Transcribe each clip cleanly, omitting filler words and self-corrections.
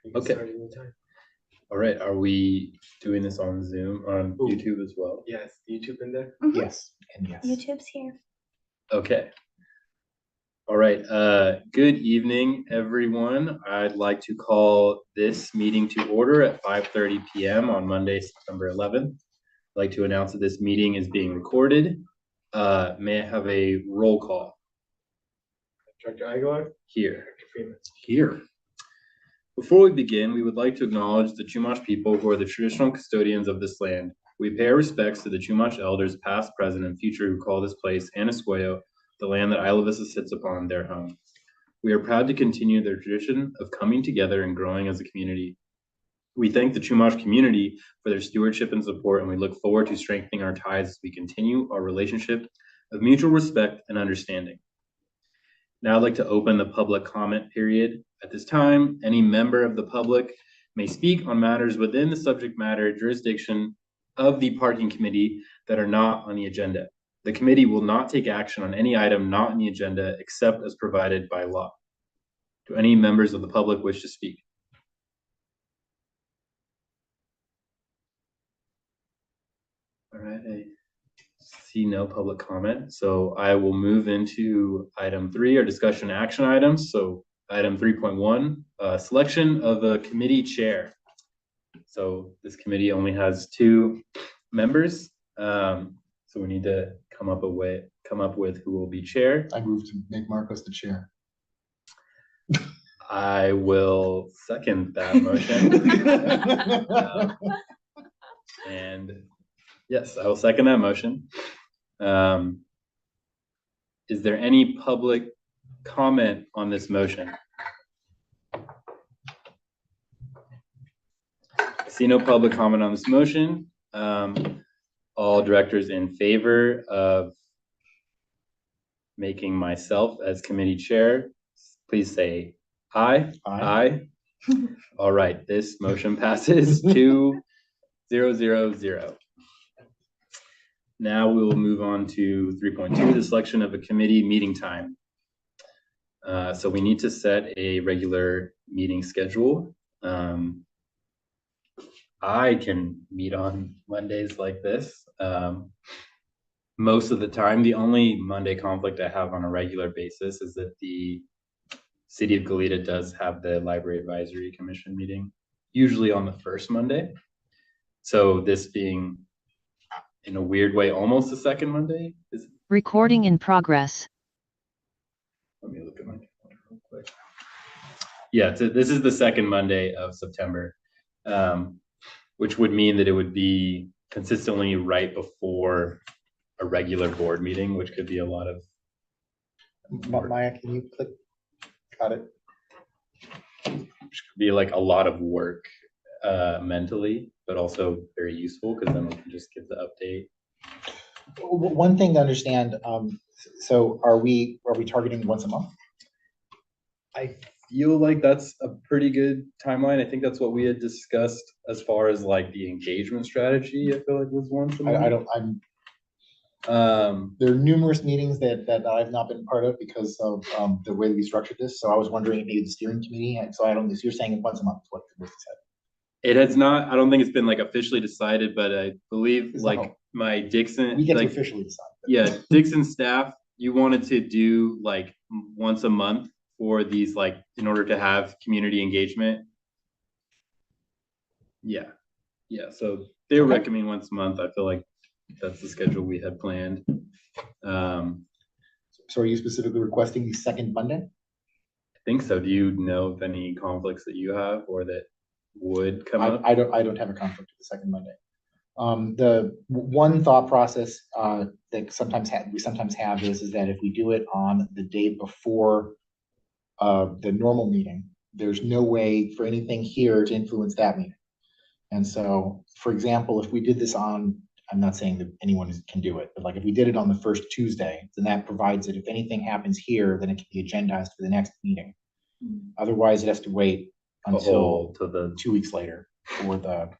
You can Okay. start anytime. All right. Are we doing this on Zoom, on Ooh. YouTube as well? Yes, YouTube in there. Mhm. Yes, and yes. YouTube's here. Okay. All right. Good evening, everyone. I'd like to call this meeting to order at 5:30 p.m. on Monday, September 11th. I'd like to announce that this meeting is being recorded. May I have a roll call? Director Aguilar, Here. Director Freeman. Here. Before we begin, we would like to acknowledge the Chumash people who are the traditional custodians of this land. We pay our respects to the Chumash elders, past, present, and future, who call this place Anasqueo, the land that Isla Vista sits upon, their home. We are proud to continue their tradition of coming together and growing as a community. We thank the Chumash community for their stewardship and support, and we look forward to strengthening our ties as we continue our relationship of mutual respect and understanding. Now I'd like to open the public comment period. At this time, any member of the public may speak on matters within the subject matter jurisdiction of the parking committee that are not on the agenda. The committee will not take action on any item not on the agenda except as provided by law. Do any members of the public wish to speak? All right, I see no public comment, so I will move into item 3, our discussion action items. So item 3.1, selection of a committee chair. So this committee only has 2 members, so we need to come up with who will be chair. I move to make Marcos the chair. I will second that motion. And yes, I will second that motion. Is there any public comment on this motion? I see no public comment on this motion. All directors in favor of making myself as committee chair, please say aye. Aye. All right, this motion passes 2-0-0-0. Now we will move on to 3.2, the selection of a committee meeting time. So we need to set a regular meeting schedule. I can meet on Mondays like this. Most of the time, the only Monday conflict I have on a regular basis is that the City of Goleta does have the Library Advisory Commission meeting, usually on the first Monday. So this being, in a weird way, almost the second Monday. Recording in progress. Let me look at my calendar real quick. Yeah, so this is the second Monday of September, which would mean that it would be consistently right before a regular board meeting, which could be a lot of Maya, can you click? Got it. which could be like a lot of work mentally, but also very useful because then we can just give the update. One thing to understand, so are we targeting once a month? I feel like that's a pretty good timeline. I think that's what we had discussed as far as like the engagement strategy. I feel like was once a month. There are numerous meetings that I've not been part of because of the way that we structured this. So I was wondering if maybe the steering committee, and so I don't know, you're saying once a month is what you said. It has not, I don't think it's been like officially decided, but I believe like my Dixon. We get like, to officially decide. Yeah, Dixon staff, you wanted to do like once a month for these, like in order to have community engagement. Yeah. So they were recommending once a month. I feel like that's the schedule we had planned. So are you specifically requesting the second Monday? I think so. Do you know of any conflicts that you have or that would come up? I don't have a conflict with the second Monday. The one thought process that we sometimes have is that if we do it on the day before the normal meeting, there's no way for anything here to influence that meeting. And so, for example, if we did this on, I'm not saying that anyone can do it, but like if we did it on the first Tuesday, then that provides that if anything happens here, then it can be agendized for the next meeting. Otherwise, it has to wait until to the 2 weeks later for the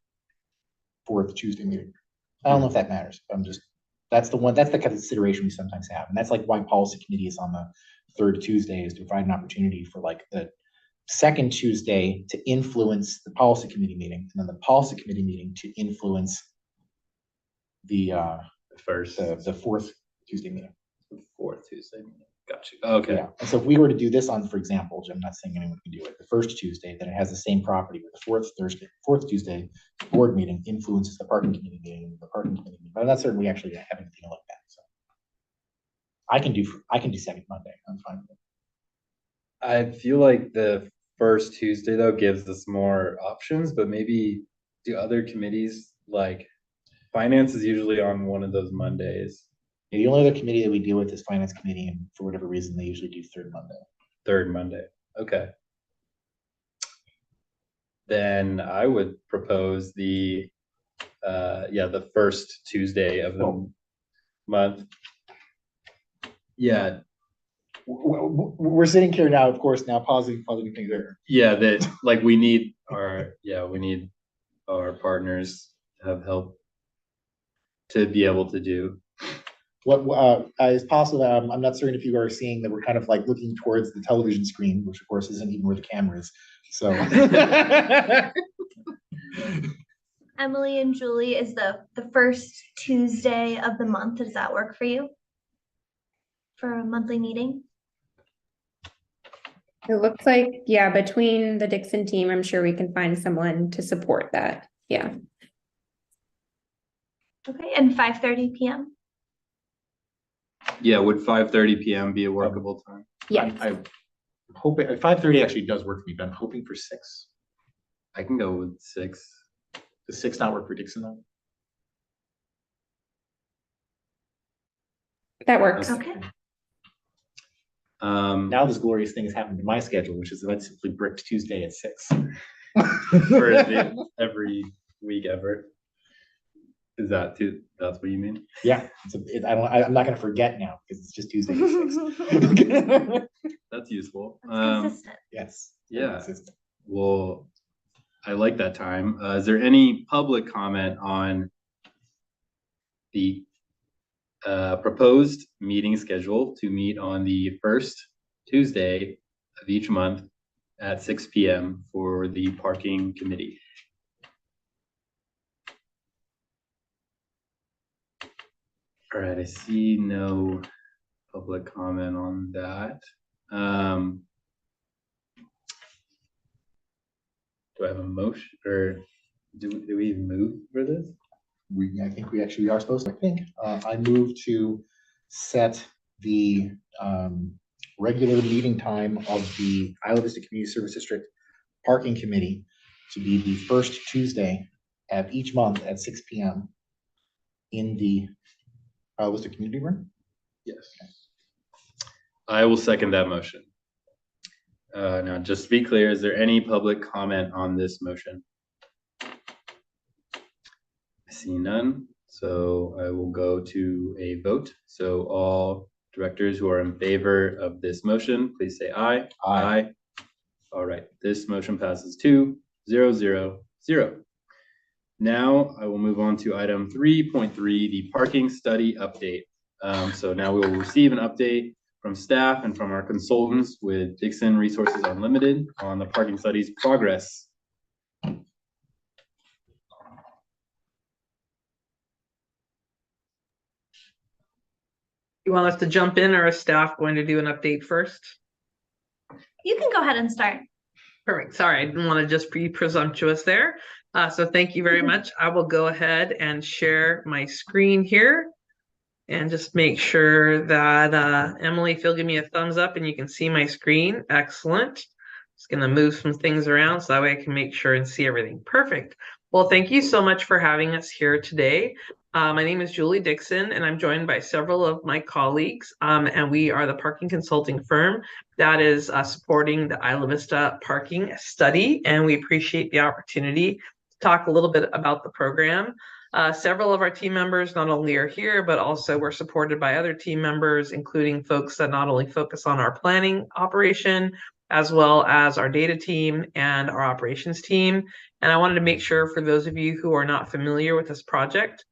fourth Tuesday meeting. I don't know if that matters. That's the kind of consideration we sometimes have. And that's like why policy committee is on the third Tuesday, is to provide an opportunity for like the second Tuesday to influence the policy committee meeting, and then the policy committee meeting to influence the First, the fourth Tuesday meeting. fourth Tuesday. Got you. Okay. Yeah. And so if we were to do this on, for example, I'm not saying anyone can do it, the first Tuesday, then it has the same property, but the fourth Tuesday board meeting influences the parking committee meeting, and the parking committee meeting. But I'm not certain we actually have anything like that. So I can do second Monday. I'm fine with it. I feel like the first Tuesday though gives us more options, but maybe do other committees, like finance is usually on one of those Mondays, Yeah, the only other committee that we deal with is finance committee, and for whatever reason, they usually do third Monday. third Monday. Okay. Then I would propose the first Tuesday of the month. Yeah, We're sitting here now, of course, now pausing things there. yeah, that like we need our partners to have help to be able to do. What is possible, I'm not certain if you are seeing that we're kind of like looking towards the television screen, which of course isn't even where the camera is. So Emily and Julie, is the first Tuesday of the month, does that work for you? For a monthly meeting? It looks like, yeah, between the Dixon team, I'm sure we can find someone to support that. Yeah. Okay, and 5:30 p.m. Yeah, would 5:30 p.m. be a workable time? Yeah. I'm hoping 5:30 actually does work for me, but I'm hoping for 6. I can go with 6. Does 6 not work for Dixon though? That works. Okay. Now this glorious thing has happened to my schedule, which is that I simply bricked Tuesday at 6. For every week ever. Is that too? That's what you mean? Yeah, I'm not going to forget now because it's just Tuesday at 6. That's useful. That's consistent. Yes. Yeah. Consistent. Well, I like that time. Is there any public comment on the proposed meeting schedule to meet on the first Tuesday of each month at 6 p.m. for the parking committee? All right, I see no public comment on that. Do I have a motion, or do we even move for this? I think we actually are supposed to. I think I move to set the regular meeting time of the Isla Vista Community Service District Parking Committee to be the first Tuesday of each month at 6 p.m. in the Isla Vista Community Room. Yes. I will second that motion. Now, just to be clear, is there any public comment on this motion? I see none, so I will go to a vote. So all directors who are in favor of this motion, please say aye. Aye. All right, this motion passes 2-0-0-0. Now I will move on to item 3.3, the parking study update. So now we will receive an update from staff and from our consultants with Dixon Resources Unlimited on the parking study's progress. You want us to jump in, or is staff going to do an update first? You can go ahead and start. Perfect. Sorry, I didn't want to just be presumptuous there. So thank you very much. I will go ahead and share my screen here and just make sure that Emily, if you'll give me a thumbs up and you can see my screen. Excellent. Just going to move some things around so that way I can make sure and see everything. Perfect. Well, thank you so much for having us here today. My name is Julie Dixon, and I'm joined by several of my colleagues, and we are the parking consulting firm that is supporting the Isla Vista parking study, and we appreciate the opportunity to talk a little bit about the program. Several of our team members not only are here, but also we're supported by other team members, including folks that not only focus on our planning operation, as well as our data team and our operations team. And I wanted to make sure for those of you who are not familiar with this project,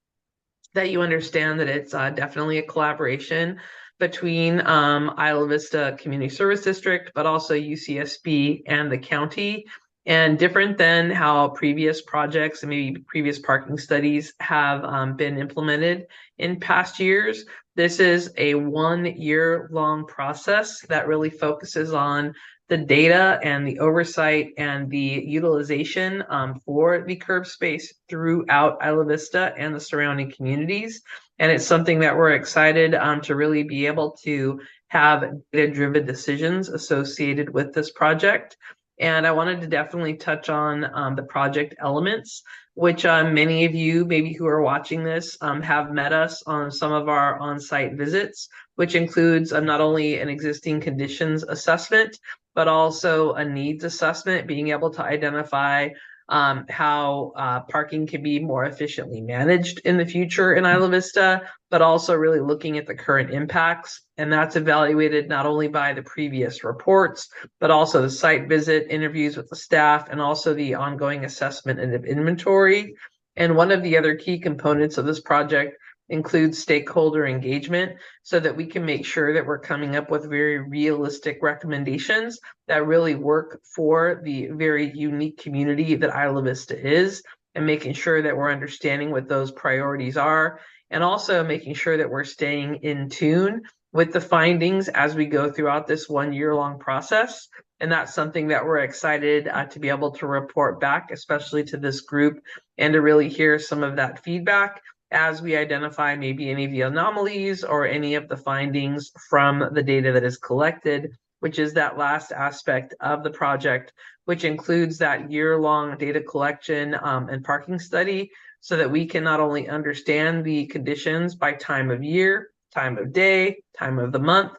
that you understand that it's definitely a collaboration between Isla Vista Community Service District, but also UCSB and the county. And different than how previous projects and maybe previous parking studies have been implemented in past years, this is a 1 year long process that really focuses on the data and the oversight and the utilization for the curb space throughout Isla Vista and the surrounding communities. And it's something that we're excited to really be able to have data-driven decisions associated with this project. And I wanted to definitely touch on the project elements, which many of you maybe who are watching this have met us on some of our on-site visits, which includes not only an existing conditions assessment, but also a needs assessment, being able to identify how parking can be more efficiently managed in the future in Isla Vista, but also really looking at the current impacts. And that's evaluated not only by the previous reports, but also the site visit, interviews with the staff, and also the ongoing assessment and inventory. And one of the other key components of this project includes stakeholder engagement so that we can make sure that we're coming up with very realistic recommendations that really work for the very unique community that Isla Vista is, and making sure that we're understanding what those priorities are, and also making sure that we're staying in tune with the findings as we go throughout this 1 year long process. And that's something that we're excited to be able to report back, especially to this group, and to really hear some of that feedback as we identify maybe any of the anomalies or any of the findings from the data that is collected, which is that last aspect of the project, which includes that year-long data collection and parking study, so that we can not only understand the conditions by time of year, time of day, time of the month,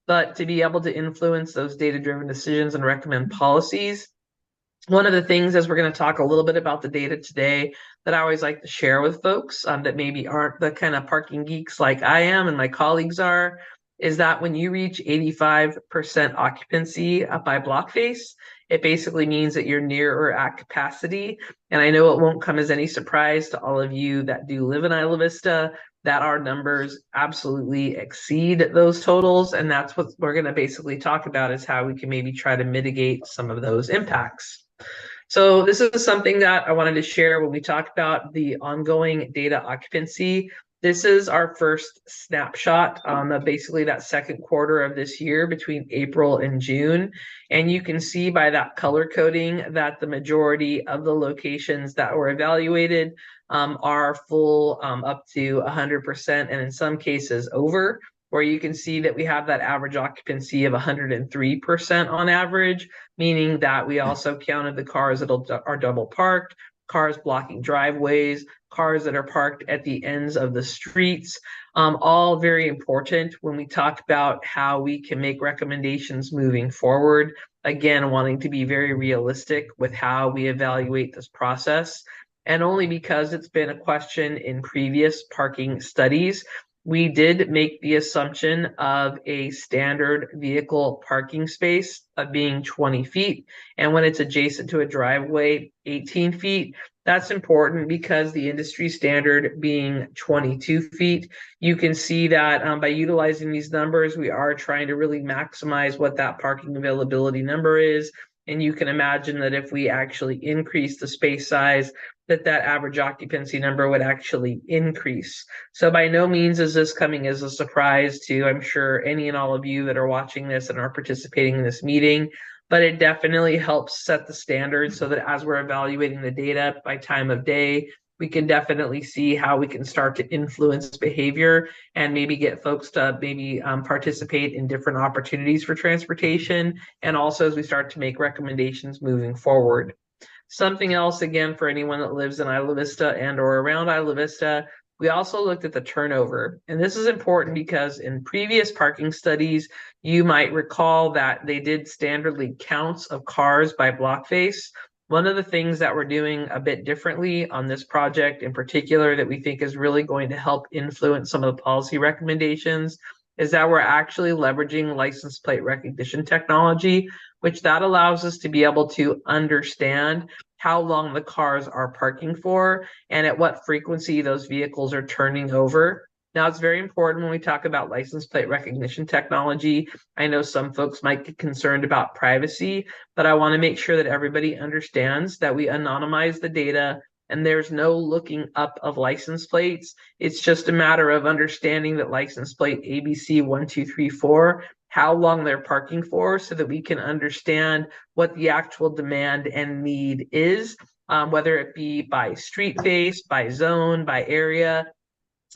but to be able to influence those data-driven decisions and recommend policies. One of the things, as we're going to talk a little bit about the data today, that I always like to share with folks that maybe aren't the kind of parking geeks like I am and my colleagues are, is that when you reach 85% occupancy by block face, it basically means that you're near or at capacity. And I know it won't come as any surprise to all of you that do live in Isla Vista that our numbers absolutely exceed those totals. And that's what we're going to basically talk about, is how we can maybe try to mitigate some of those impacts. So this is something that I wanted to share when we talk about the ongoing data occupancy. This is our first snapshot of basically that second quarter of this year between April and June. And you can see by that color coding that the majority of the locations that were evaluated are full up to 100%, and in some cases over, where you can see that we have that average occupancy of 103% on average, meaning that we also counted the cars that are double parked, cars blocking driveways, cars that are parked at the ends of the streets, all very important when we talk about how we can make recommendations moving forward. Again, wanting to be very realistic with how we evaluate this process. And only because it's been a question in previous parking studies, we did make the assumption of a standard vehicle parking space of being 20 feet. And when it's adjacent to a driveway, 18 feet. That's important because the industry standard being 22 feet, you can see that by utilizing these numbers, we are trying to really maximize what that parking availability number is. And you can imagine that if we actually increase the space size, that average occupancy number would actually increase. So by no means is this coming as a surprise to, I'm sure, any and all of you that are watching this and are participating in this meeting, but it definitely helps set the standard so that as we're evaluating the data by time of day, we can definitely see how we can start to influence behavior and maybe get folks to maybe participate in different opportunities for transportation, and also as we start to make recommendations moving forward. Something else, again, for anyone that lives in Isla Vista and or around Isla Vista, we also looked at the turnover. And this is important because in previous parking studies, you might recall that they did standardly counts of cars by block face. One of the things that we're doing a bit differently on this project in particular that we think is really going to help influence some of the policy recommendations is that we're actually leveraging license plate recognition technology, which that allows us to be able to understand how long the cars are parking for and at what frequency those vehicles are turning over Now, it's very important when we talk about license plate recognition technology. I know some folks might get concerned about privacy, but I want to make sure that everybody understands that we anonymize the data and there's no looking up of license plates. It's just a matter of understanding that license plate ABC 1234, how long they're parking for, so that we can understand what the actual demand and need is, whether it be by street face, by zone, by area.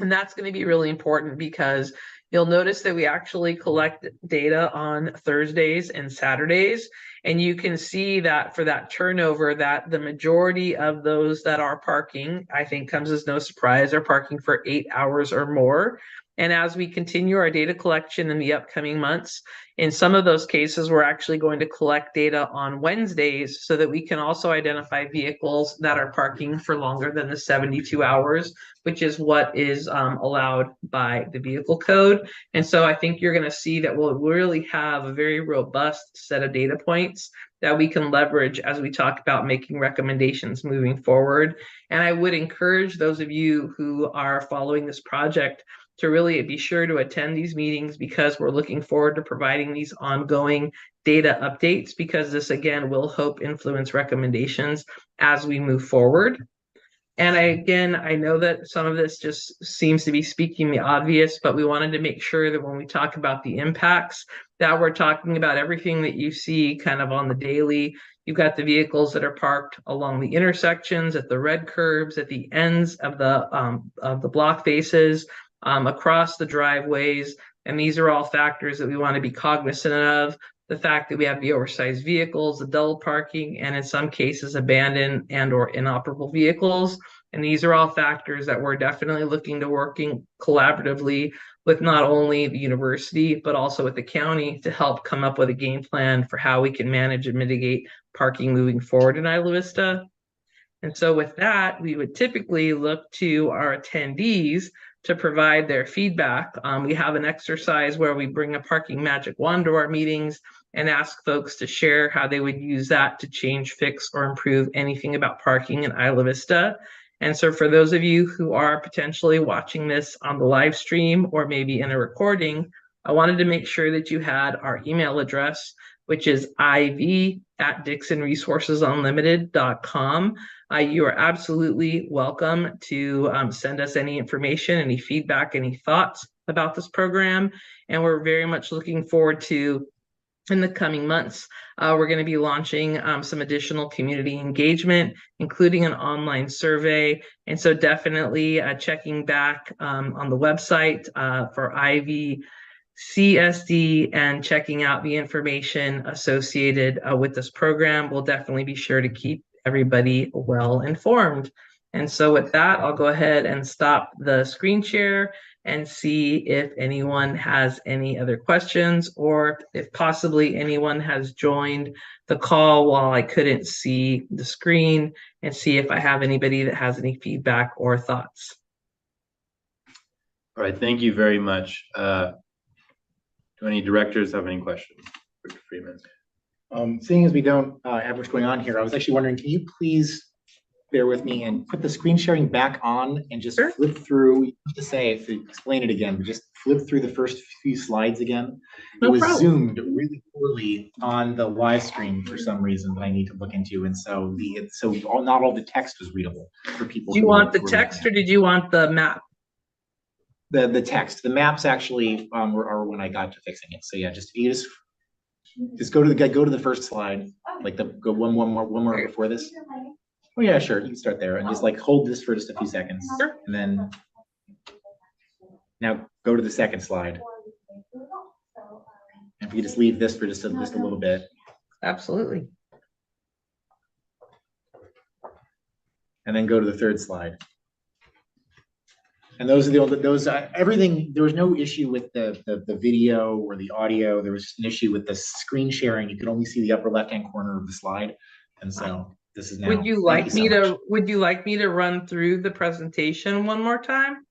And that's going to be really important because you'll notice that we actually collect data on Thursdays and Saturdays. And you can see that for that turnover, that the majority of those that are parking, I think comes as no surprise, are parking for 8 hours or more. And as we continue our data collection in the upcoming months, in some of those cases, we're actually going to collect data on Wednesdays so that we can also identify vehicles that are parking for longer than the 72 hours, which is what is allowed by the vehicle code. And so I think you're going to see that we'll really have a very robust set of data points that we can leverage as we talk about making recommendations moving forward. And I would encourage those of you who are following this project to really be sure to attend these meetings, because we're looking forward to providing these ongoing data updates, because this again will help influence recommendations as we move forward. And I know that some of this just seems to be speaking the obvious, but we wanted to make sure that when we talk about the impacts, that we're talking about everything that you see kind of on the daily. You've got the vehicles that are parked along the intersections, at the red curbs, at the ends of the block faces, across the driveways. And these are all factors that we want to be cognizant of. The fact that we have the oversized vehicles, the double parking, and in some cases abandoned and or inoperable vehicles. And these are all factors that we're definitely looking to working collaboratively with not only the university, but also with the county to help come up with a game plan for how we can manage and mitigate parking moving forward in Isla Vista. And so with that, we would typically look to our attendees to provide their feedback. We have an exercise where we bring a parking magic wand to our meetings and ask folks to share how they would use that to change, fix, or improve anything about parking in Isla Vista. And so for those of you who are potentially watching this on the live stream or maybe in a recording, I wanted to make sure that you had our email address, which is iv@dixonresourcesunlimited.com. You are absolutely welcome to send us any information, any feedback, any thoughts about this program. And we're very much looking forward to, in the coming months, we're going to be launching some additional community engagement, including an online survey. And so definitely checking back on the website for IVCSD and checking out the information associated with this program. We'll definitely be sure to keep everybody well informed. And so with that, I'll go ahead and stop the screen share and see if anyone has any other questions, or if possibly anyone has joined the call while I couldn't see the screen, and see if I have anybody that has any feedback or thoughts. All right, thank you very much. Do any directors have any questions? Dr. Freeman. Seeing as we don't have what's going on here, I was actually wondering, can you please bear with me and put the screen sharing back on and just Sure. flip through, you have to say, to explain it again, but just flip through the first few slides again. No it was problem. zoomed really poorly on the live stream for some reason that I need to look into, and so not all the text was readable for people. Do you who want the were text or did you want the map? the text? The maps actually are when I got to fixing it. So yeah, just go to the first slide, like go one more before this. Oh yeah, sure. You can start there and just like hold this for just a few seconds. Sure. And then now go to the second slide. And if you just leave this for just a little bit. Absolutely. And then go to the third slide. And those are everything. There was no issue with the video or the audio. There was just an issue with the screen sharing. You could only see the upper left-hand corner of the slide. And so this is now. Would you like me to run through the presentation one more time?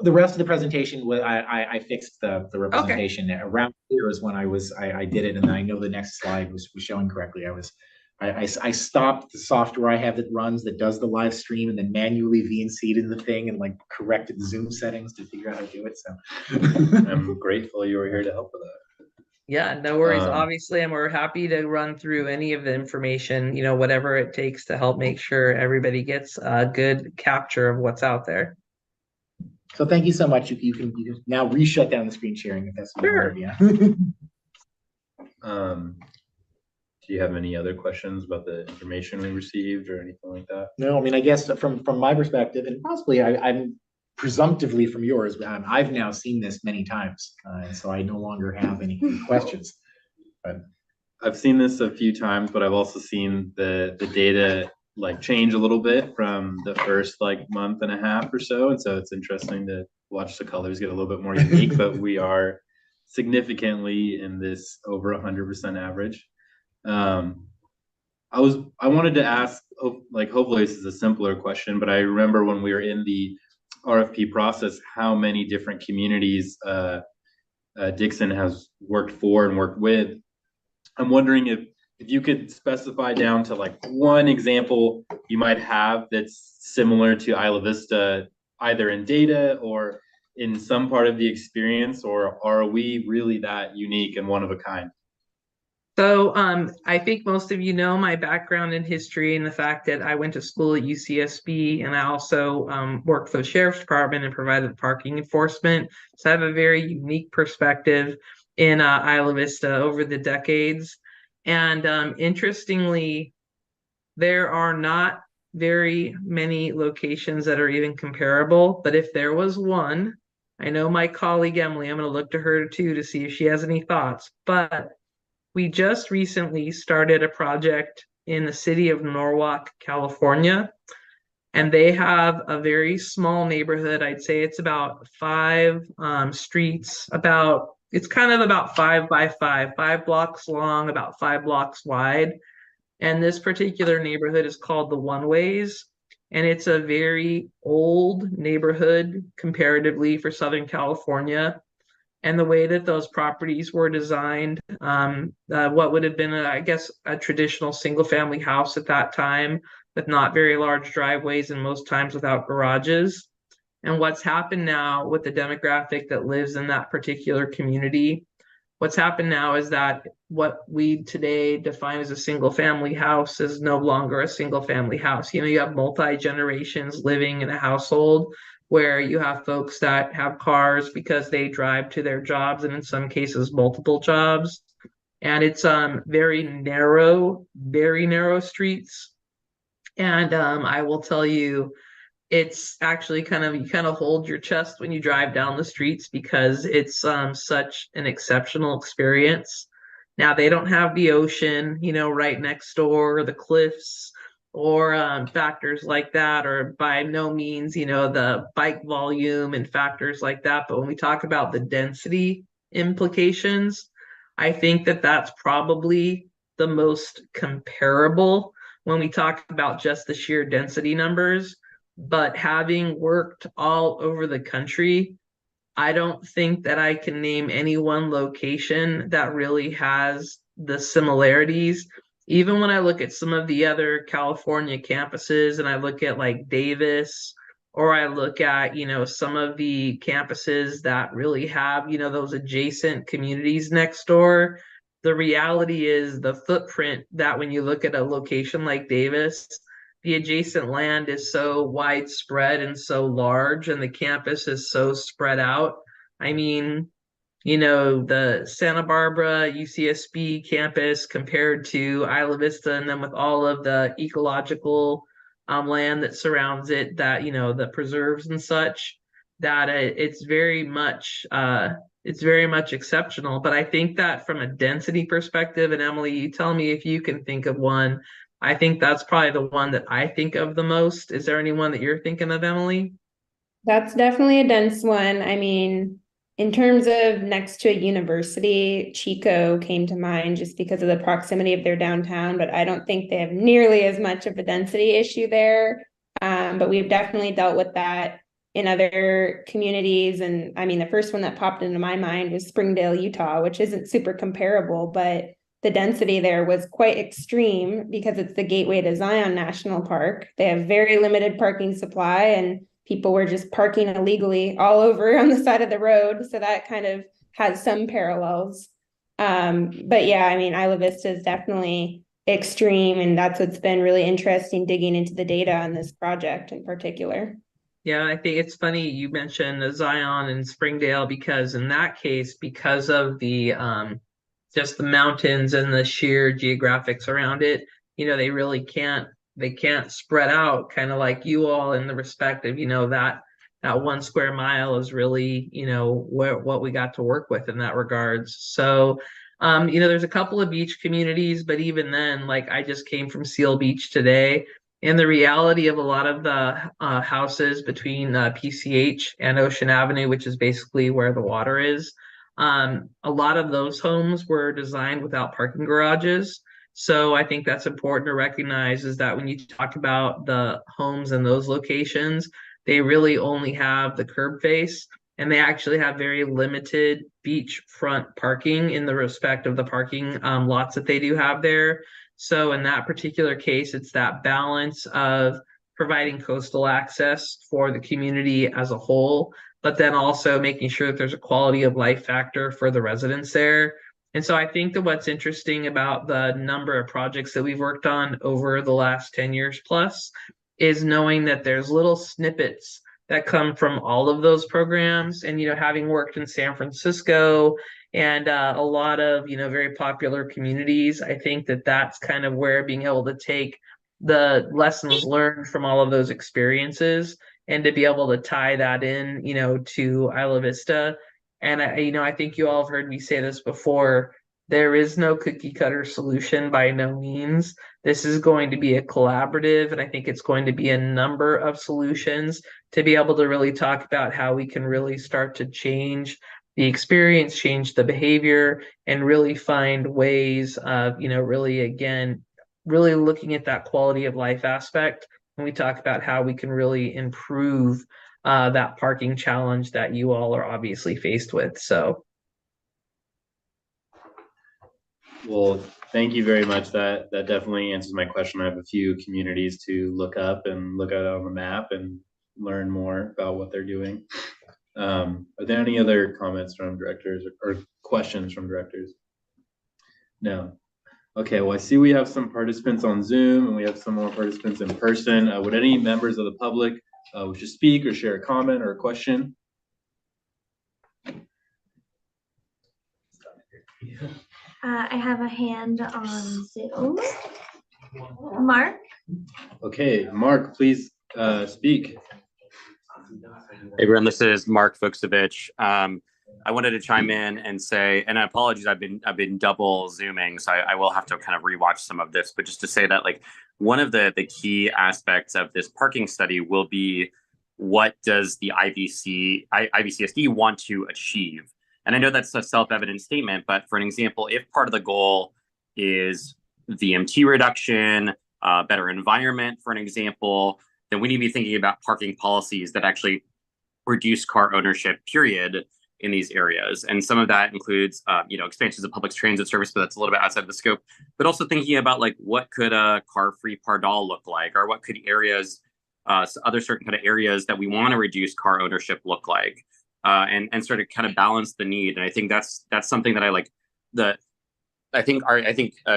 The rest of the presentation, I fixed the representation. Okay. Around here is when I did it, and I know the next slide was showing correctly. I was I stopped the software I have that runs, that does the live stream, and then manually VNC'd in the thing and like corrected Zoom settings to figure out how to do it, so. I'm grateful you were here to help with that. Yeah, no worries. Um, Obviously, and we're happy to run through any of the information, whatever it takes to help make sure everybody gets a good capture of what's out there. So thank you so much. You can now re-shut down the screen sharing if that's what you want to do. Do you have any other questions about the information we received or anything like that? No, I mean, I guess from my perspective, and possibly I'm presumptively from yours, I've now seen this many times, and so I no longer have any questions. But I've seen this a few times, but I've also seen the data like change a little bit from the first like month and a half or so, and so it's interesting to watch the colors get a little bit more unique. But we are significantly in this over 100% average. I wanted to ask, like, hopefully this is a simpler question, but I remember when we were in the RFP process, how many different communities Dixon has worked for and worked with. I'm wondering if you could specify down to like one example you might have that's similar to Isla Vista, either in data or in some part of the experience, or are we really that unique and one of a kind? So I think most of you know my background in history and the fact that I went to school at UCSB, and I also worked for the Sheriff's Department and provided parking enforcement. So I have a very unique perspective in Isla Vista over the decades. And interestingly, there are not very many locations that are even comparable. But if there was one, I know my colleague Emily, I'm going to look to her too to see if she has any thoughts. But we just recently started a project in the city of Norwalk, California, and they have a very small neighborhood. I'd say it's about 5 streets, it's kind of about 5 by 5, 5 blocks long, about 5 blocks wide. And this particular neighborhood is called the One Ways, and it's a very old neighborhood comparatively for Southern California. And the way that those properties were designed, what would have been, I guess, a traditional single-family house at that time, with not very large driveways and most times without garages. And what's happened now with the demographic that lives in that particular community, what's happened now is that what we today define as a single-family house is no longer a single-family house. You have multi-generations living in a household, where you have folks that have cars because they drive to their jobs, and in some cases multiple jobs. And it's very narrow streets. And I will tell you, it's actually you kind of hold your chest when you drive down the streets, because it's such an exceptional experience. Now, they don't have the ocean, right next door, or the cliffs, or factors like that, or by no means, the bike volume and factors like that. But when we talk about the density implications, I think that that's probably the most comparable when we talk about just the sheer density numbers. But having worked all over the country, I don't think that I can name any one location that really has the similarities. Even when I look at some of the other California campuses, and I look at like Davis, or I look at, some of the campuses that really have, those adjacent communities next door, the reality is the footprint that when you look at a location like Davis, the adjacent land is so widespread and so large, and the campus is so spread out. I mean, the Santa Barbara UCSB campus compared to Isla Vista, and then with all of the ecological land that surrounds it, that, the preserves and such, that it's very much exceptional. But I think that from a density perspective, and Emily, you tell me if you can think of one, I think that's probably the one that I think of the most. Is there anyone that you're thinking of, Emily? That's definitely a dense one. I mean, in terms of next to a university, Chico came to mind just because of the proximity of their downtown, but I don't think they have nearly as much of a density issue there. But we've definitely dealt with that in other communities. And I mean, the first one that popped into my mind was Springdale, Utah, which isn't super comparable, but the density there was quite extreme because it's the gateway to Zion National Park. They have very limited parking supply, and people were just parking illegally all over on the side of the road. So that kind of has some parallels. But yeah, I mean, Isla Vista is definitely extreme, and that's what's been really interesting digging into the data on this project in particular. Yeah, I think it's funny you mentioned Zion and Springdale, because in that case, because of the just the mountains and the sheer geographics around it, they really can't spread out kind of like you all, in the respect of, that 1 square mile is really, what we got to work with in that regards. So there's a couple of beach communities, but even then, like, I just came from Seal Beach today, and the reality of a lot of the houses between PCH and Ocean Avenue, which is basically where the water is, a lot of those homes were designed without parking garages. So I think that's important to recognize, is that when you talk about the homes in those locations, they really only have the curb face, and they actually have very limited beachfront parking in the respect of the parking lots that they do have there. So in that particular case, it's that balance of providing coastal access for the community as a whole, but then also making sure that there's a quality of life factor for the residents there. And so I think that what's interesting about the number of projects that we've worked on over the last 10 years plus is knowing that there's little snippets that come from all of those programs. And, having worked in San Francisco and a lot of, very popular communities, I think that that's kind of where being able to take the lessons learned from all of those experiences and to be able to tie that in, to Isla Vista. And I think you all have heard me say this before. There is no cookie cutter solution by no means. This is going to be a collaborative, and I think it's going to be a number of solutions to be able to really talk about how we can really start to change the experience, change the behavior, and really find ways of, really, again, really looking at that quality of life aspect. And we talk about how we can really improve that parking challenge that you all are obviously faced with. So. Well, thank you very much. That definitely answers my question. I have a few communities to look up and look at on the map and learn more about what they're doing. Are there any other comments from directors or questions from directors? No. Okay, well, I see we have some participants on Zoom and we have some more participants in person. Would any members of the public wish to speak or share a comment or a question? I have a hand on Zoom. Mark? Okay, Mark, please speak. Hey, everyone, this is Mark Fuchsovich. I wanted to chime in and say, and apologies, I've been double Zooming, so I will have to kind of rewatch some of this, but just to say that, like, one of the key aspects of this parking study will be, what does the IVCSD want to achieve? And I know that's a self-evident statement, but for an example, if part of the goal is VMT reduction, better environment, for an example, then we need to be thinking about parking policies that actually reduce car ownership, period, in these areas. And some of that includes, expansions of public transit service, but that's a little bit outside of the scope, but also thinking about, like, what could a car-free Pardal look like, or what could areas, other certain kind of areas that we want to reduce car ownership look like, and sort of kind of balance the need. And I think that's something that I like. I think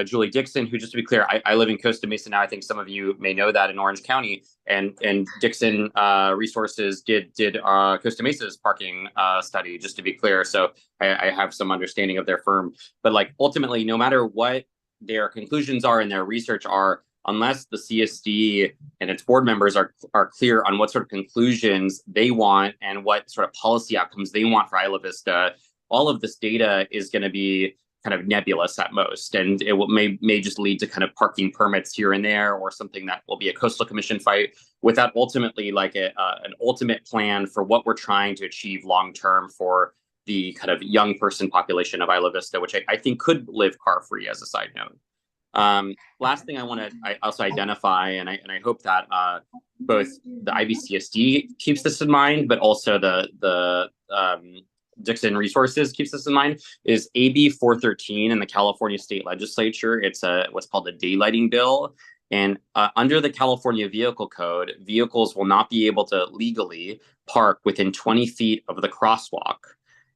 Julie Dixon, who, just to be clear, I live in Costa Mesa now. I think some of you may know that, in Orange County, and Dixon Resources did Costa Mesa's parking study, just to be clear. So I have some understanding of their firm. But, like, ultimately, no matter what their conclusions are and their research are, unless the CSD and its board members are clear on what sort of conclusions they want and what sort of policy outcomes they want for Isla Vista, all of this data is going to be kind of nebulous at most, and it may just lead to kind of parking permits here and there, or something that will be a coastal commission fight, without ultimately like an ultimate plan for what we're trying to achieve long term for the kind of young person population of Isla Vista, which I think could live car free, as a side note. Last thing I also identify, and I hope that both the IVCSD keeps this in mind, but also the Dixon Resources keeps this in mind, is AB 413 in the California State Legislature. It's what's called a daylighting bill. And under the California Vehicle Code, vehicles will not be able to legally park within 20 feet of the crosswalk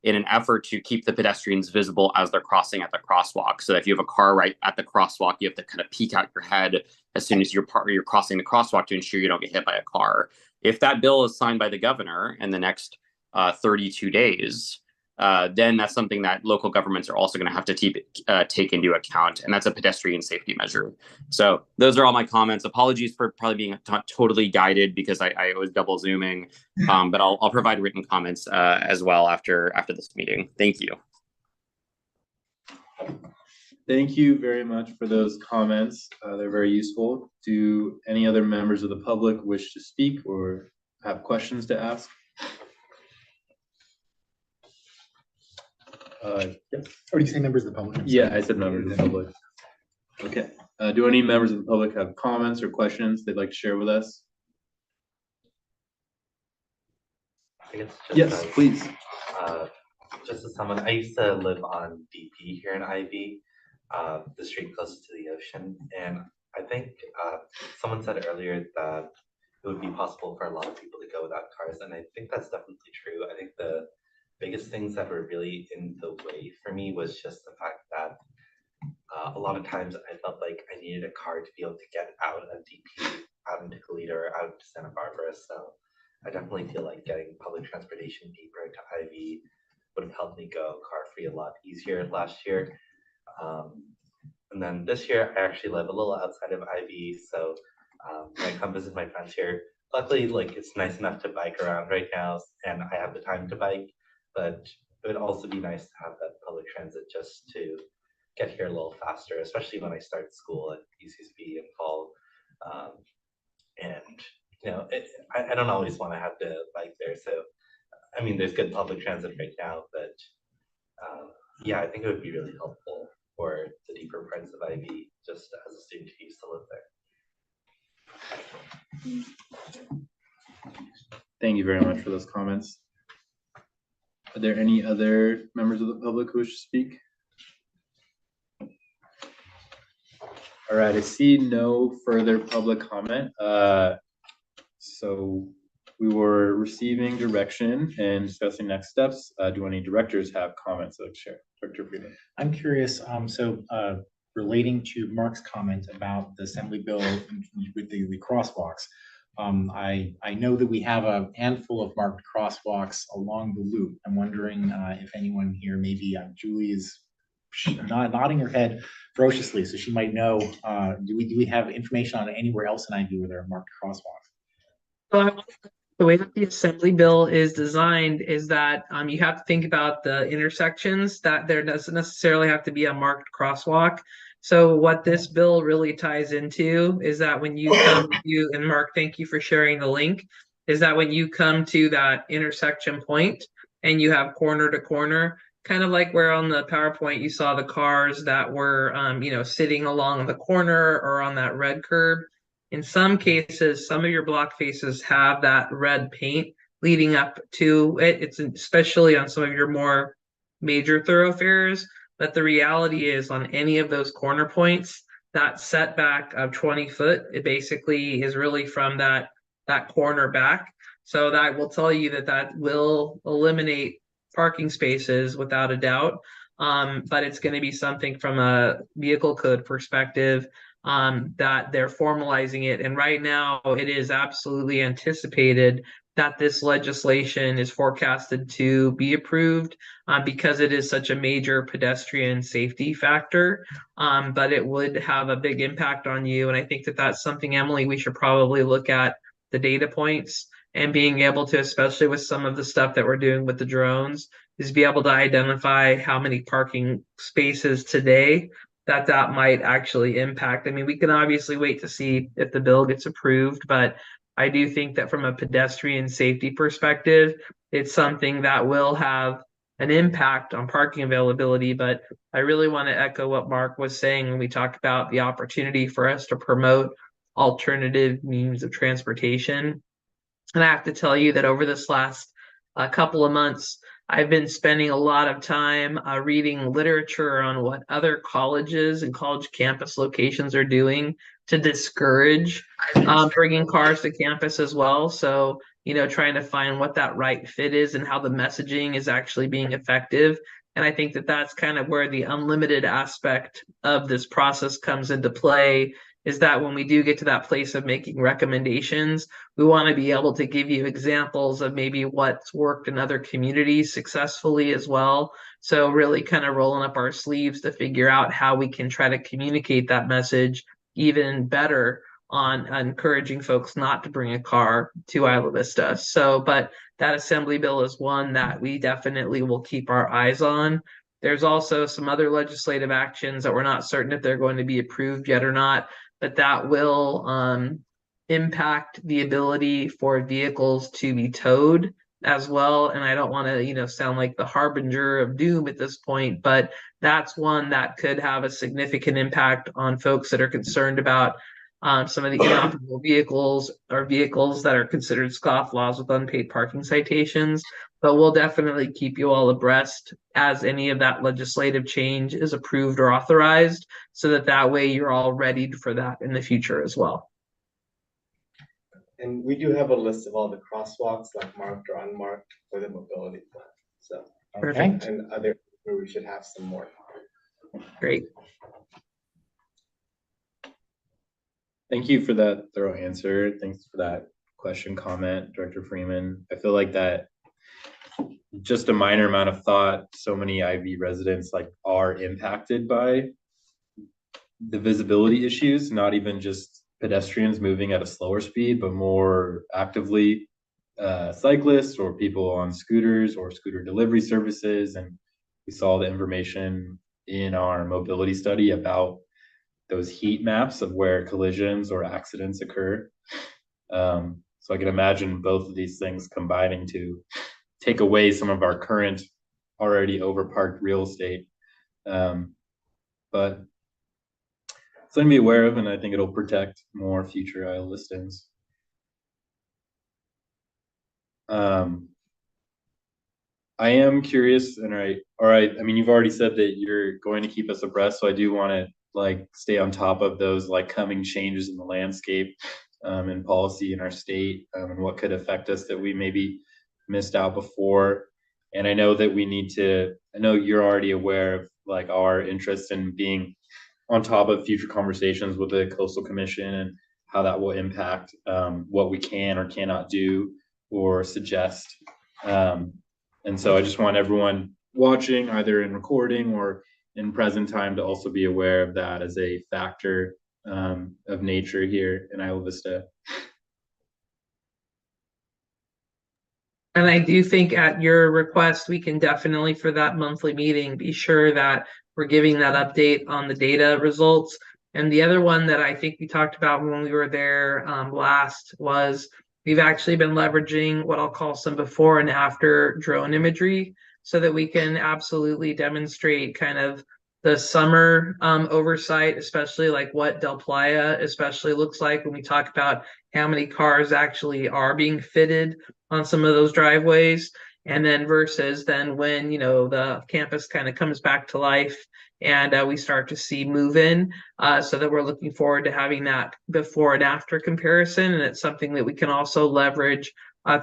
in an effort to keep the pedestrians visible as they're crossing at the crosswalk. So that if you have a car right at the crosswalk, you have to kind of peek out your head as soon as you're crossing the crosswalk to ensure you don't get hit by a car. If that bill is signed by the governor in the next 32 days, then that's something that local governments are also going to have to take into account, and that's a pedestrian safety measure. So those are all my comments. Apologies for probably being not totally guided because I was double zooming, but I'll provide written comments as well after this meeting. Thank you. Thank you very much for those comments. They're very useful. Do any other members of the public wish to speak or have questions to ask? Yes. Or do you say members of the public? Yeah, I said members of the public. Okay. Do any members of the public have comments or questions they'd like to share with us? I guess just Yes, please. Just as someone, I used to live on DP here in IV, the street closest to the ocean, and I think someone said earlier that it would be possible for a lot of people to go without cars, and I think that's definitely true. I think the biggest things that were really in the way for me was just the fact that a lot of times I felt like I needed a car to be able to get out of DP, out into Goleta, or out to Santa Barbara. So I definitely feel like getting public transportation deeper into IV would have helped me go car-free a lot easier last year. And then this year, I actually live a little outside of IV, so when I come visit my friends here, luckily, like, it's nice enough to bike around right now, and I have the time to bike. But it would also be nice to have that public transit just to get here a little faster, especially when I start school at UCSB in fall. And you know, I don't always want to have to bike there. So, I mean, there's good public transit right now, but yeah, I think it would be really helpful for the deeper parts of IV, just as a student who used to live there. Thank you very much for those comments. Are there any other members of the public who wish to speak? All right, I see no further public comment. So we were receiving direction and discussing next steps. Do any directors have comments that share? Director Freeman. I'm curious, relating to Mark's comment about the Assembly bill with the crosswalks. I know that we have a handful of marked crosswalks along the loop. I'm wondering if anyone here, maybe Julie is nodding her head ferociously, so she might know. Do we have information on anywhere else in IV where there are marked crosswalks? So the way that the Assembly bill is designed is that you have to think about the intersections, that there doesn't necessarily have to be a marked crosswalk. So what this bill really ties into is that when you come to, and Mark, thank you for sharing the link, is that when you come to that intersection point and you have corner to corner, kind of like where on the PowerPoint you saw the cars that were, sitting along the corner or on that red curb. In some cases, some of your block faces have that red paint leading up to it. It's especially on some of your more major thoroughfares. But the reality is on any of those corner points, that setback of 20 foot, it basically is really from that corner back. So that will tell you that will eliminate parking spaces without a doubt. But it's going to be something from a vehicle code perspective that they're formalizing it. And right now it is absolutely anticipated that this legislation is forecasted to be approved because it is such a major pedestrian safety factor, but it would have a big impact on you. And I think that that's something, Emily, we should probably look at the data points and being able to, especially with some of the stuff that we're doing with the drones, is be able to identify how many parking spaces today that might actually impact. I mean, we can obviously wait to see if the bill gets approved, but I do think that from a pedestrian safety perspective, it's something that will have an impact on parking availability. But I really want to echo what Mark was saying when we talked about the opportunity for us to promote alternative means of transportation. And I have to tell you that over this last couple of months, I've been spending a lot of time reading literature on what other colleges and college campus locations are doing to discourage bringing cars to campus as well. So, trying to find what that right fit is and how the messaging is actually being effective. And I think that that's kind of where the unlimited aspect of this process comes into play, is that when we do get to that place of making recommendations, we want to be able to give you examples of maybe what's worked in other communities successfully as well. So really kind of rolling up our sleeves to figure out how we can try to communicate that message even better on encouraging folks not to bring a car to Isla Vista. So, but that assembly bill is one that we definitely will keep our eyes on. There's also some other legislative actions that we're not certain if they're going to be approved yet or not, but that will impact the ability for vehicles to be towed as well. And I don't want to, sound like the harbinger of doom at this point, but that's one that could have a significant impact on folks that are concerned about some of the inoperable vehicles or vehicles that are considered scofflaws with unpaid parking citations. But we'll definitely keep you all abreast as any of that legislative change is approved or authorized, so that way you're all ready for that in the future as well. And we do have a list of all the crosswalks, like marked or unmarked, for the mobility plan. So, Perfect. and other where we should have some more. Great. Thank you for that thorough answer. Thanks for that question, comment, Director Freeman. I feel like that just a minor amount of thought, so many IV residents are impacted by the visibility issues, not even just pedestrians moving at a slower speed, but more actively cyclists or people on scooters or scooter delivery services. And we saw the information in our mobility study about those heat maps of where collisions or accidents occur. So I can imagine both of these things combining to take away some of our current already overparked real estate. But something to be aware of, and I think it'll protect more future Isla listings. I am curious, and all right. I mean, you've already said that you're going to keep us abreast, so I do want to stay on top of those coming changes in the landscape and policy in our state, and what could affect us that we maybe missed out before. And I know that I know you're already aware of our interest in being on top of future conversations with the Coastal Commission and how that will impact what we can or cannot do or suggest. And so I just want everyone watching, either in recording or in present time, to also be aware of that as a factor of nature here in Isla Vista. And I do think at your request, we can definitely, for that monthly meeting, be sure that we're giving that update on the data results. And the other one that I think we talked about when we were there last was we've actually been leveraging what I'll call some before and after drone imagery, so that we can absolutely demonstrate kind of the summer oversight, especially what Del Playa especially looks like when we talk about how many cars actually are being fitted on some of those driveways, and then versus then when the campus kind of comes back to life and we start to see move in, so that we're looking forward to having that before and after comparison. And it's something that we can also leverage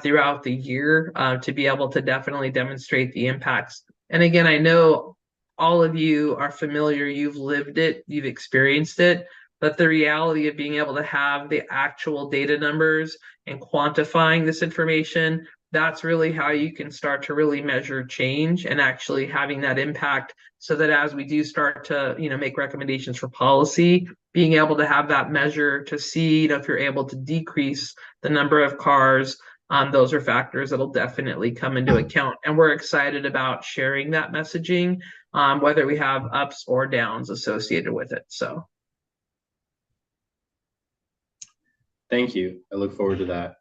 throughout the year to be able to definitely demonstrate the impacts. And again, I know all of you are familiar, you've lived it, you've experienced it, but the reality of being able to have the actual data numbers and quantifying this information, that's really how you can start to really measure change and actually having that impact, so that as we do start to make recommendations for policy, being able to have that measure to see if you're able to decrease the number of cars. Those are factors that'll definitely come into account, and we're excited about sharing that messaging, whether we have ups or downs associated with it. So Thank you. I look forward to that.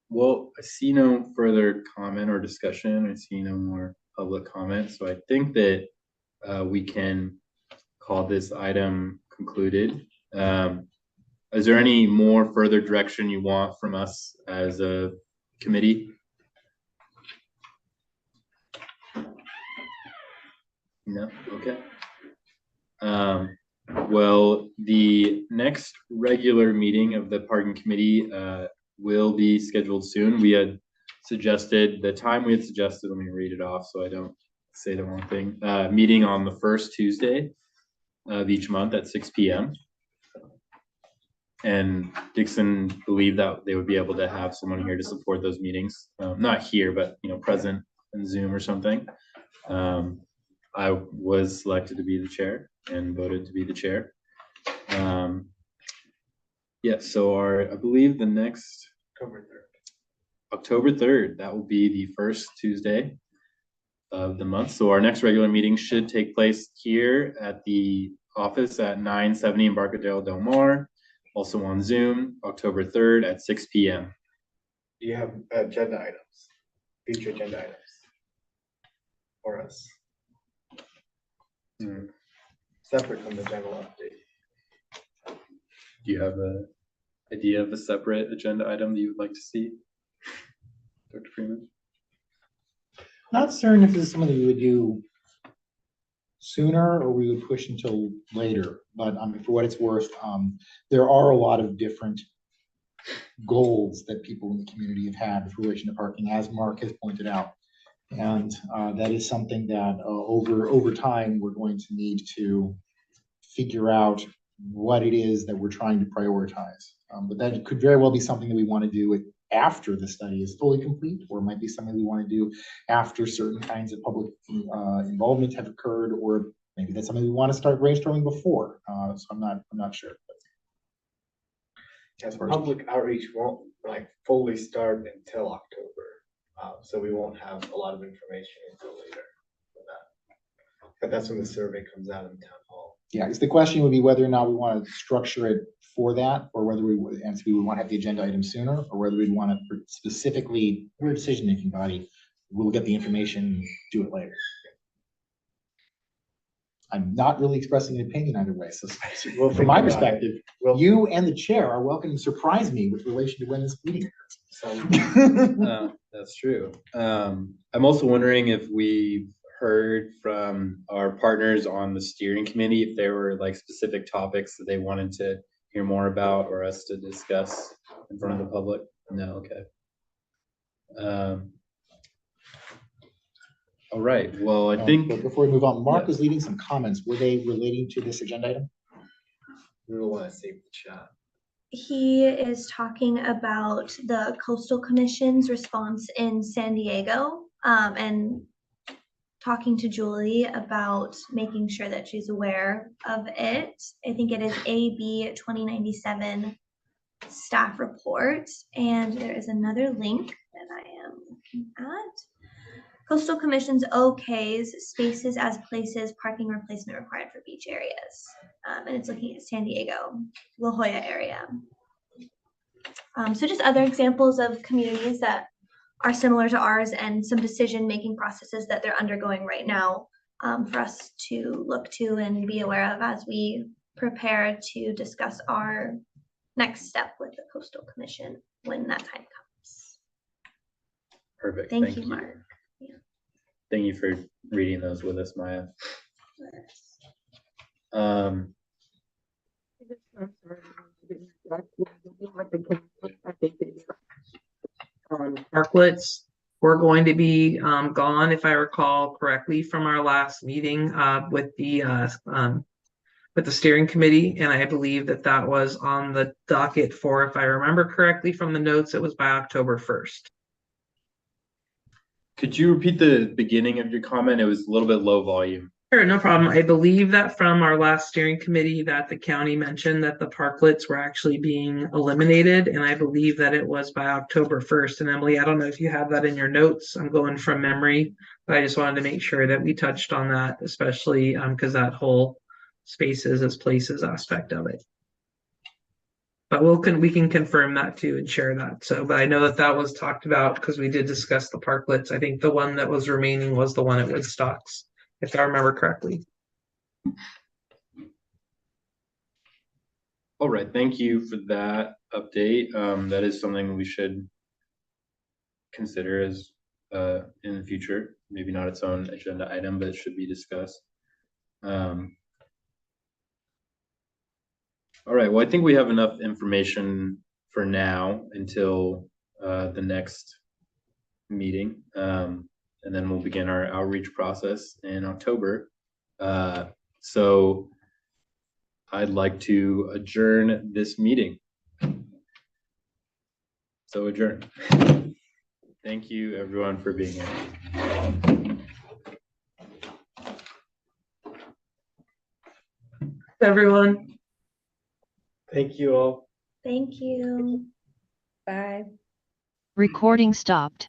Well, I see no further comment or discussion. I see no more public comment. So I think that we can call this item concluded. Is there any more further direction you want from us as a committee? No, okay. Well, the next regular meeting of the parking committee will be scheduled soon. We had suggested, the time we had suggested, let me read it off so I don't say the wrong thing. Meeting on the first Tuesday of each month at 6 p.m. And Dixon believed that they would be able to have someone here to support those meetings. Not here, but present in Zoom or something. I was selected to be the chair and voted to be the chair. Yeah, so I believe the next October 3rd, that will be the first Tuesday of the month. So our next regular meeting should take place here at the office at 970 Embarcadero Del Mar, also on Zoom, October 3rd at 6 p.m. Do you have agenda items, future agenda items for us? Separate from the general update. Do you have an idea of a separate agenda item that you would like to see, Dr. Freeman? Not certain if this is something we would do sooner or we would push until later, but for what it's worth, there are a lot of different goals that people in the community have had with relation to parking, as Mark has pointed out. And that is something that over time, we're going to need to figure out what it is that we're trying to prioritize. But that could very well be something that we want to do after the study is fully complete, or it might be something we want to do after certain kinds of public involvement have occurred, or maybe that's something we want to start brainstorming before. So I'm not sure. Yes, public outreach won't fully start until October. So we won't have a lot of information until later for that. But that's when the survey comes out in town hall. Yeah, because the question would be whether or not we want to structure it for that, or whether we would want to have the agenda item sooner, or whether we'd want to specifically, we're a decision-making body, we'll get the information, do it later. I'm not really expressing an opinion either way. So from my perspective, you and the chair are welcome to surprise me with relation to when this meeting occurs. That's true. I'm also wondering if we heard from our partners on the steering committee if there were specific topics that they wanted to hear more about or us to discuss in front of the public. No, okay. All right. Well, I think but before we move on, Mark was leaving some comments. Were they relating to this agenda item? We will want to save the chat. He is talking about the Coastal Commission's response in San Diego, and talking to Julie about making sure that she's aware of it. I think it is AB 2097 staff report, and there is another link that I am looking at. Coastal Commission's OKs, spaces as places, parking replacement required for beach areas. And it's looking at San Diego, La Jolla area. So just other examples of communities that are similar to ours and some decision-making processes that they're undergoing right now for us to look to and be aware of as we prepare to discuss our next step with the Coastal Commission when that time comes. Perfect. Thank you, Mark. Thank you for reading those with us, Maya. Parklets were going to be gone, if I recall correctly, from our last meeting with the steering committee, and I believe that was on the docket for, if I remember correctly from the notes, it was by October 1st. Could you repeat the beginning of your comment? It was a little bit low volume. Sure, no problem. I believe that from our last steering committee that the county mentioned that the parklets were actually being eliminated, and I believe that it was by October 1st. And Emily, I don't know if you have that in your notes. I'm going from memory, but I just wanted to make sure that we touched on that, especially because that whole spaces as places aspect of it. But we can confirm that too and share that. So, but I know that was talked about because we did discuss the parklets. I think the one that was remaining was the one at Woodstocks, if I remember correctly. All right, thank you for that update. That is something we should consider as in the future. Maybe not its own agenda item, but it should be discussed. All right, well, I think we have enough information for now until the next meeting. And then we'll begin our outreach process in October. So I'd like to adjourn this meeting. So adjourn. Thank you, everyone, for being here. Everyone. Thank you all. Thank you. Bye. Recording stopped.